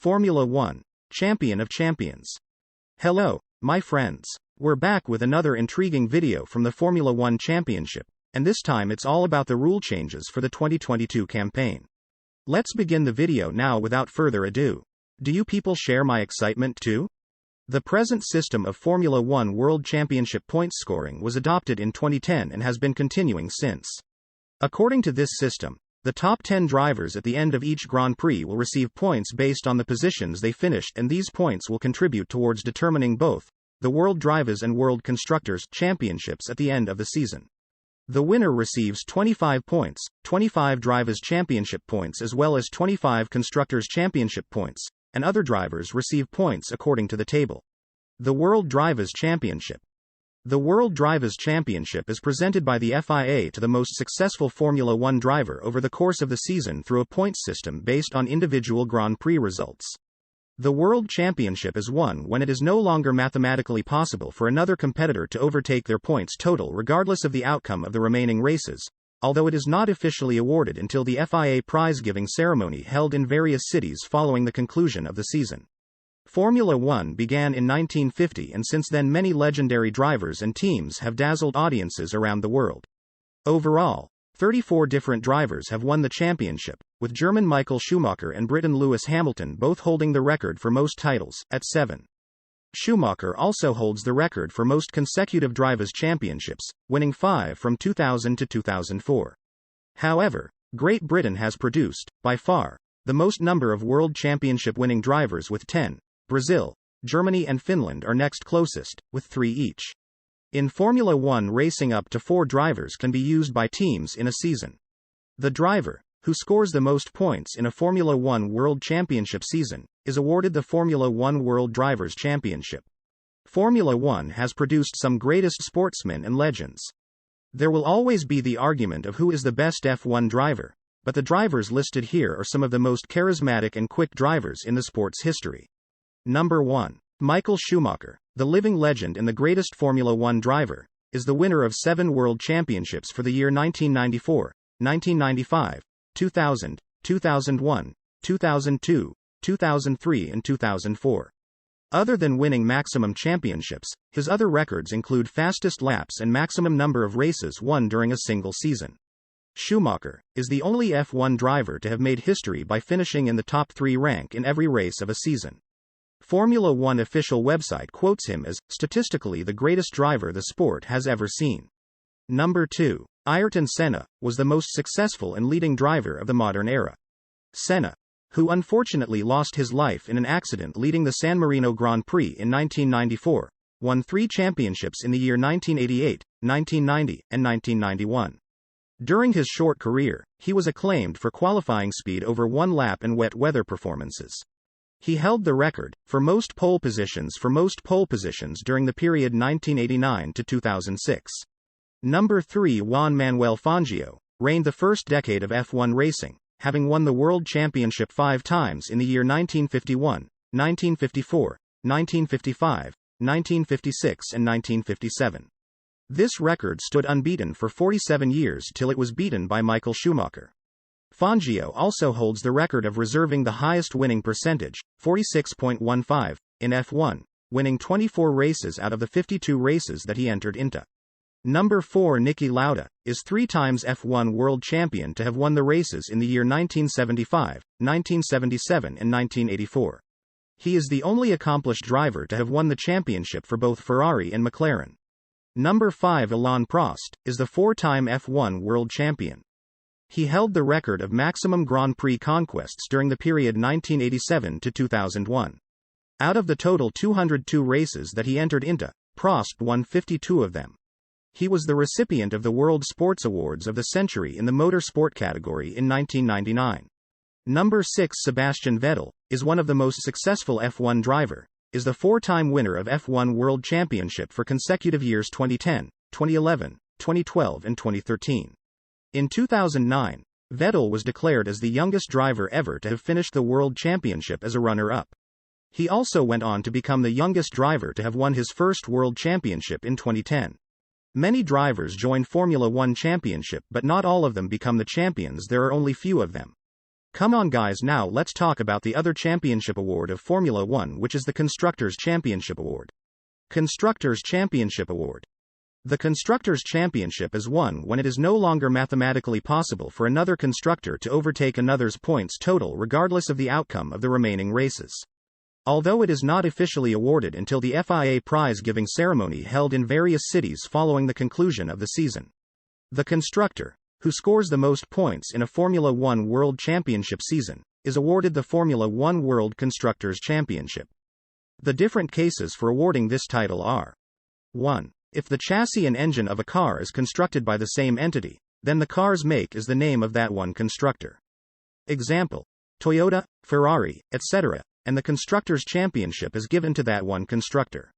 Formula 1, Champion of Champions. Hello, my friends. We're back with another intriguing video from the Formula 1 Championship, and this time it's all about the rule changes for the 2022 campaign. Let's begin the video now without further ado. Do you people share my excitement too? The present system of Formula 1 World Championship points scoring was adopted in 2010 and has been continuing since. According to this system, the top 10 drivers at the end of each Grand Prix will receive points based on the positions they finished, and these points will contribute towards determining both the World Drivers' and World Constructors' Championships at the end of the season. The winner receives 25 points, 25 Drivers' Championship points as well as 25 Constructors' Championship points, and other drivers receive points according to the table. The World Drivers' Championship. The World Drivers' Championship is presented by the FIA to the most successful Formula 1 driver over the course of the season through a points system based on individual Grand Prix results. The World Championship is won when it is no longer mathematically possible for another competitor to overtake their points total regardless of the outcome of the remaining races, although it is not officially awarded until the FIA prize-giving ceremony held in various cities following the conclusion of the season. Formula 1 began in 1950, and since then many legendary drivers and teams have dazzled audiences around the world. Overall, 34 different drivers have won the championship, with German Michael Schumacher and Briton Lewis Hamilton both holding the record for most titles, at 7. Schumacher also holds the record for most consecutive drivers' championships, winning 5 from 2000 to 2004. However, Great Britain has produced, by far, the most number of World Championship winning drivers with 10. Brazil, Germany and Finland are next closest, with 3 each. In Formula 1 racing, up to 4 drivers can be used by teams in a season. The driver who scores the most points in a Formula 1 World Championship season is awarded the Formula 1 World Drivers' Championship. Formula 1 has produced some greatest sportsmen and legends. There will always be the argument of who is the best F1 driver, but the drivers listed here are some of the most charismatic and quick drivers in the sport's history. Number 1. Michael Schumacher, the living legend and the greatest Formula 1 driver, is the winner of 7 World Championships for the year 1994, 1995, 2000, 2001, 2002, 2003 and 2004. Other than winning maximum championships, his other records include fastest laps and maximum number of races won during a single season. Schumacher is the only F1 driver to have made history by finishing in the top 3 rank in every race of a season. Formula 1 official website quotes him as, statistically, the greatest driver the sport has ever seen. Number 2. Ayrton Senna was the most successful and leading driver of the modern era. Senna, who unfortunately lost his life in an accident leading the San Marino Grand Prix in 1994, won 3 championships in the year 1988, 1990, and 1991. During his short career, he was acclaimed for qualifying speed over 1 lap and wet weather performances. He held the record for most pole positions during the period 1989 to 2006. Number 3. Juan Manuel Fangio reigned the first decade of F1 racing, having won the World Championship 5 times in the year 1951, 1954, 1955, 1956 and 1957. This record stood unbeaten for 47 years till it was beaten by Michael Schumacher. Fangio also holds the record of reserving the highest winning percentage, 46.15, in F1, winning 24 races out of the 52 races that he entered into. Number 4. Niki Lauda is 3 times F1 world champion to have won the races in the year 1975, 1977 and 1984. He is the only accomplished driver to have won the championship for both Ferrari and McLaren. Number 5. Alain Prost is the 4-time F1 world champion. He held the record of maximum Grand Prix conquests during the period 1987 to 2001. Out of the total 202 races that he entered into, Prost won 52 of them. He was the recipient of the World Sports Awards of the Century in the motorsport category in 1999. Number 6. Sebastian Vettel is one of the most successful F1 driver, is the 4-time winner of F1 World Championship for consecutive years 2010, 2011, 2012 and 2013. In 2009, Vettel was declared as the youngest driver ever to have finished the World Championship as a runner-up. He also went on to become the youngest driver to have won his first World Championship in 2010. Many drivers join Formula 1 Championship, but not all of them become the champions. There are only few of them. Come on guys, now let's talk about the other championship award of Formula One, which is the Constructors Championship Award. Constructors Championship Award. The Constructors Championship is won when it is no longer mathematically possible for another constructor to overtake another's points total regardless of the outcome of the remaining races. Although it is not officially awarded until the FIA prize-giving ceremony held in various cities following the conclusion of the season. The constructor, who scores the most points in a Formula One World Championship season, is awarded the Formula One World Constructors Championship. The different cases for awarding this title are: 1. If the chassis and engine of a car is constructed by the same entity, then the car's make is the name of that one constructor. Example: Toyota, Ferrari, etc., and the Constructors' Championship is given to that one constructor.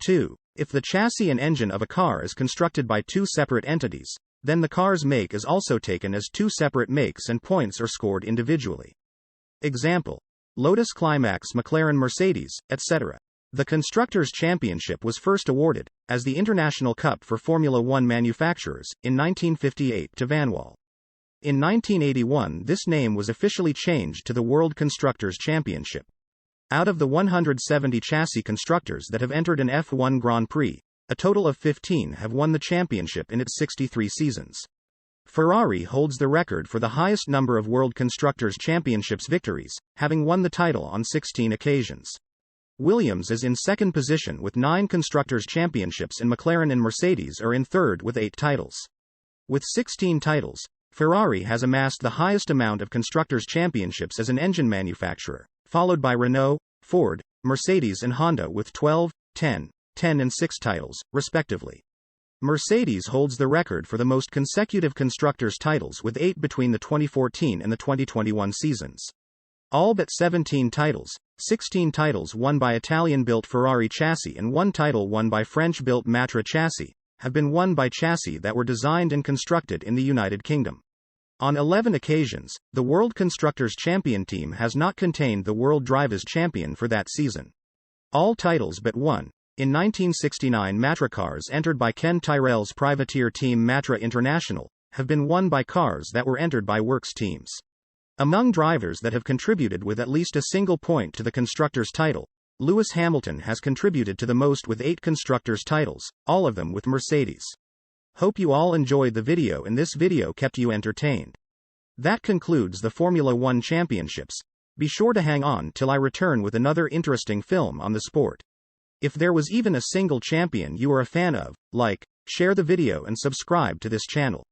2. If the chassis and engine of a car is constructed by two separate entities, then the car's make is also taken as two separate makes and points are scored individually. Example: Lotus, Climax, McLaren, Mercedes, etc. The Constructors' Championship was first awarded, as the International Cup for Formula One manufacturers, in 1958 to Vanwall. In 1981 this name was officially changed to the World Constructors' Championship. Out of the 170 chassis constructors that have entered an F1 Grand Prix, a total of 15 have won the championship in its 63 seasons. Ferrari holds the record for the highest number of World Constructors' Championships victories, having won the title on 16 occasions. Williams is in second position with 9 Constructors' Championships, and McLaren and Mercedes are in third with 8 titles. With 16 titles, Ferrari has amassed the highest amount of Constructors' Championships as an engine manufacturer, followed by Renault, Ford, Mercedes and Honda with 12, 10, 10 and 6 titles, respectively. Mercedes holds the record for the most consecutive constructors' titles with 8 between the 2014 and the 2021 seasons. All but 17 titles, 16 titles won by Italian-built Ferrari chassis and 1 title won by French-built Matra chassis, have been won by chassis that were designed and constructed in the United Kingdom. On 11 occasions, the World Constructors' Champion team has not contained the World Drivers' Champion for that season. All titles but one. In 1969 Matra cars entered by Ken Tyrrell's privateer team Matra International, have been won by cars that were entered by Works teams. Among drivers that have contributed with at least a single point to the constructors' title, Lewis Hamilton has contributed to the most with 8 constructors' titles, all of them with Mercedes. Hope you all enjoyed the video and this video kept you entertained. That concludes the Formula One Championships. Be sure to hang on till I return with another interesting film on the sport. If there was even a single champion you are a fan of, like, share the video and subscribe to this channel.